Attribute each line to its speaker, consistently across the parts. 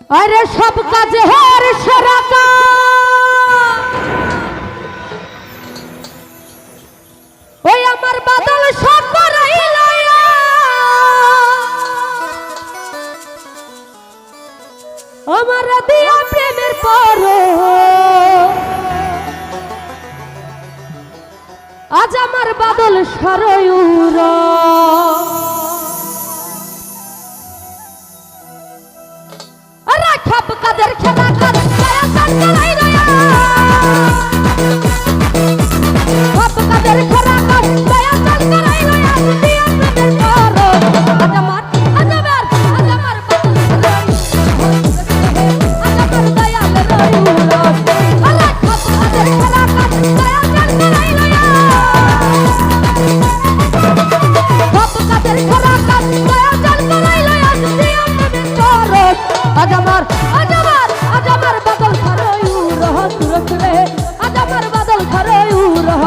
Speaker 1: अरे सब काजे हर सराका ओई आमार बादल सब कराइला आमार दिया प्रेमेर परो आज आमार बादल सरयुरा खप काদের খেলা কাদ দয়া কাদ করাই দয়া খপ কাদের খেলা কাদ দয়া কাদ করাই দয়া দিয়া প্রেমের করো আজ আমার দয়াল রইল আরে খপ কাদের খেলা কাদ দয়া কাদ করাই দয়া খপ কাদের খেলা কাদ দয়া কাদ করাই দয়া দিয়া প্রেমের করো আজ আমার বাদল খরয়ু রহ তুরত রে আজ আমার বাদল খরয়ু রহ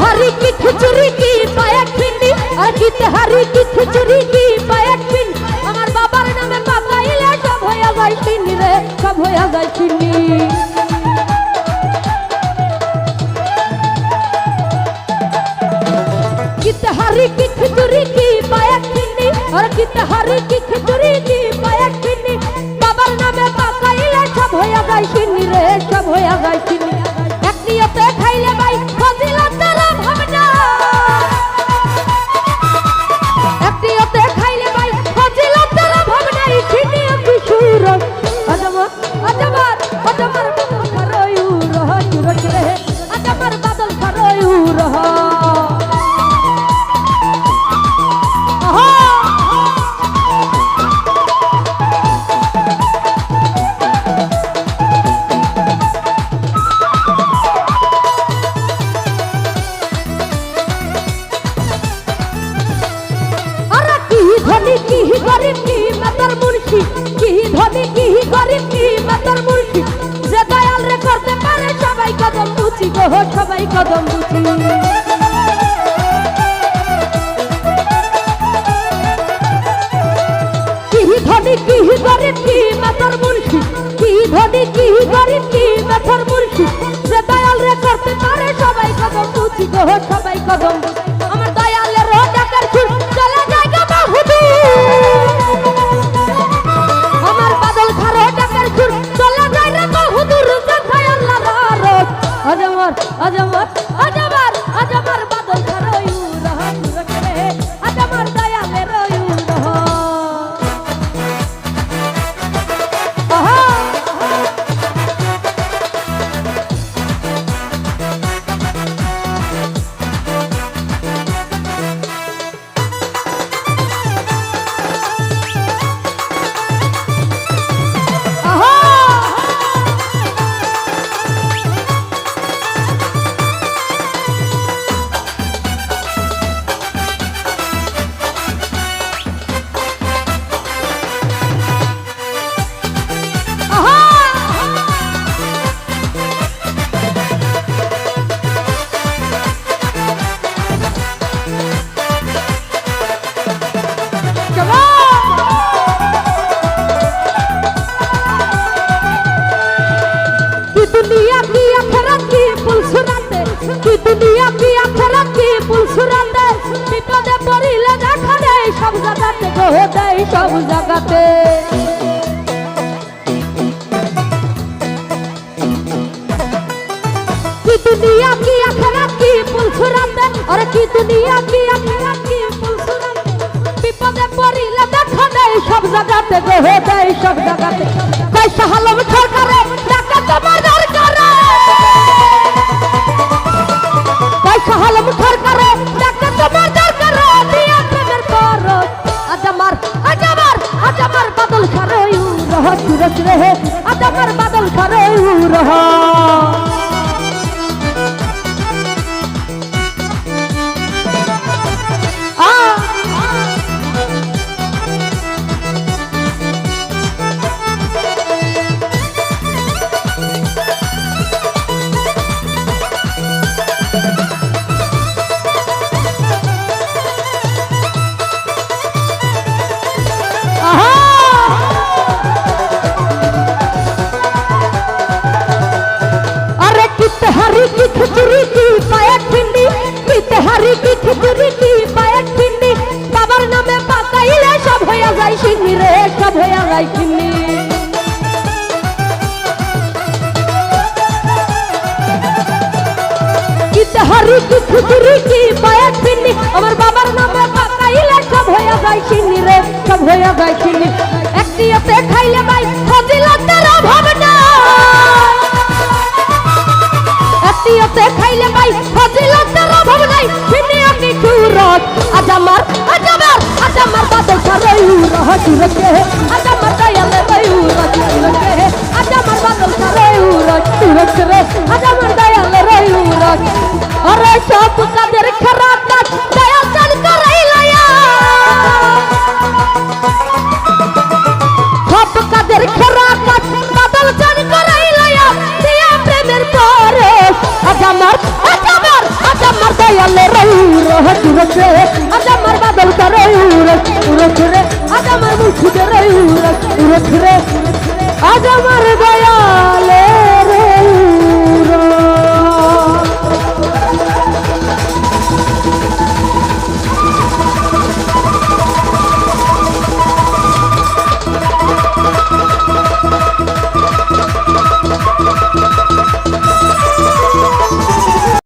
Speaker 1: हरी की खिचड़ी की पायक पिंडी अरकित हरी की खिचड़ी की पायक पिंड আমার বাবার নামে পাকাইলে সব হইয়া যায় চিনি রে সব হইয়া যায় চিনি कित हरी की खिचड़ी की पायक पिंडी अरकित हरी की खिचड़ी की पायक पिंडी বাবার নামে পাকাইলে সব হইয়া যায় চিনি রে সব হইয়া যায় চিনি এক নিয়তে খাইলে ভাই ফজিলত धनी की गरीब की मतर मुर्शी की धनी की गरीब की मतर मुर्शी जे दयाल रे करते पारे सबाई कदम बुझी गो सबाई कदम बुझी की धनी की गरीब की मतर मुर्शी की धनी की गरीब की मतर मुर्शी जे दयाल रे करते पारे सबाई कदम बुझी गो सबाई कदम আমার দয়ালের রোজাকার সুর চলে যায় আমার বাদল খারে টাকার সুর চলে যায় রে বহুদূর কোথায় আল্লাহ রাত আজ আমার বাদল খারে রহ তুরত রে আজ আমার দয়ালের রহ दुनिया की आखिरत की पुलसुराते की दुनिया की आखिरत की पुलसुराते विपदे पड़िले দেখা দেয় সব জায়গাতে গো দেয় সব জায়গাতে की दुनिया की आखिरत की पुलसुराते और की दुनिया की आखिरत की पुलसुराते विपदे पड़िले দেখা দেয় সব জায়গাতে গো দেয় সব জায়গাতে কয়সা হালম সরকারে টাকা তোমার দরকার কয়সা হালম সরকারে খিচুড়ি কি পায়ের পিন্ডি তেহারি কি খিচুড়ি কি পায়ের পিন্ডি বাবার নামে পাকাইলে সব হইয়া যায় সিন্নি রে সব হইয়া যায় সিন্নি তেহারি কি খিচুড়ি কি পায়ের পিন্ডি আমার বাবার নামে পাকাইলে সব হইয়া যায় সিন্নি রে সব হইয়া যায় সিন্নি একটিতে খাইলে ভাই ফজিলতের অভাব নাই একটিতে খাইলে ভাই ফজিলতের অভাব নাই সিন্নিও কিছু রস আজ আমার বাদল সারাই রহ তুরকে আজ আমার দয়ালে রয়ু রস তুরকে আজ আমার বাদল সারাই রস তুরকে রে আজ আমার দয়ালে রয়ু রস अरे सब कदर खराब दया चल कर लया सब कदर खराब बदल चल कर लया दिया प्रेमर तोरे अजमर दया ले रही रह तुरके अजमर बदल कर तुरके अजमर मुझ रही रह तुरके अजमर दया